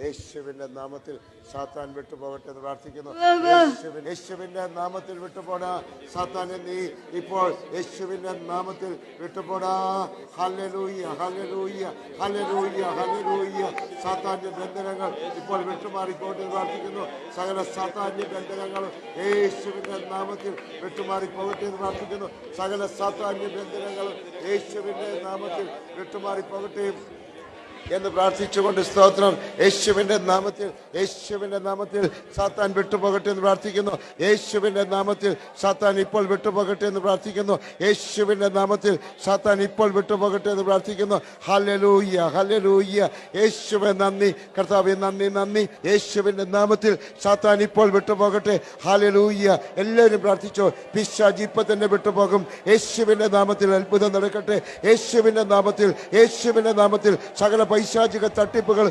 യേശുവിന്റെ നാമത്തിൽ സാത്താൻ വിട്ടുപോകട്ടെ എന്ന് പ്രാർത്ഥിക്കുന്നു. യേശുവിന്റെ നാമത്തിൽ വിട്ടുപോടാ സാത്താനെ, നീ ഇപ്പോൾ യേശുവിന്റെ നാമത്തിൽ വിട്ടുപോടാ. Hallelujah, hallelujah, hallelujah, hallelujah. സാത്താന്റെ ബന്ധനങ്ങൾ ഇപ്പോൾ വിട്ടുമാറിക്കോട്ടെ എന്ന് പ്രാർത്ഥിക്കുന്നു. സകല സാത്താന്റെ ബന്ധനങ്ങളും യേശുവിന്റെ നാമത്തിൽ വിട്ടുമാറിപ്പോകട്ടെ എന്ന് പ്രാർത്ഥിക്കുന്നു. സകല സാത്താന്റെ ബന്ധനങ്ങളും യേശുവിന്റെ നാമത്തിൽ വിട്ടുമാറിപ്പോകട്ടെ എന്ന് പ്രാർത്ഥിച്ചുകൊണ്ട് സ്തോത്രം. യേശുവിന്റെ നാമത്തിൽ, യേശുവിന്റെ നാമത്തിൽ സാത്താൻ വിട്ടുപോകട്ടെ എന്ന് പ്രാർത്ഥിക്കുന്നു. യേശുവിന്റെ നാമത്തിൽ സാത്താൻ ഇപ്പോൾ വിട്ടുപോകട്ടെ എന്ന് പ്രാർത്ഥിക്കുന്നു. യേശുവിന്റെ നാമത്തിൽ സാത്താൻ ഇപ്പോൾ വിട്ടുപോകട്ടെ എന്ന് പ്രാർത്ഥിക്കുന്നു. Hallelujah, hallelujah. യേശുവേ നന്ദി കർത്താവേ, നന്ദി, നന്ദി. യേശുവിന്റെ നാമത്തിൽ സാത്താൻ ഇപ്പോൾ വിട്ടുപോകട്ടെ. ഹല്ലേലൂയ. എല്ലാവരും പ്രാർത്ഥിച്ചോ. പിശാച് ഇപ്പൊ തന്നെ വിട്ടുപോകും. യേശുവിന്റെ നാമത്തിൽ അത്ഭുതം നടക്കട്ടെ. യേശുവിന്റെ നാമത്തിൽ, യേശുവിന്റെ നാമത്തിൽ സകല പൈശാചിക തട്ടിപ്പുകൾ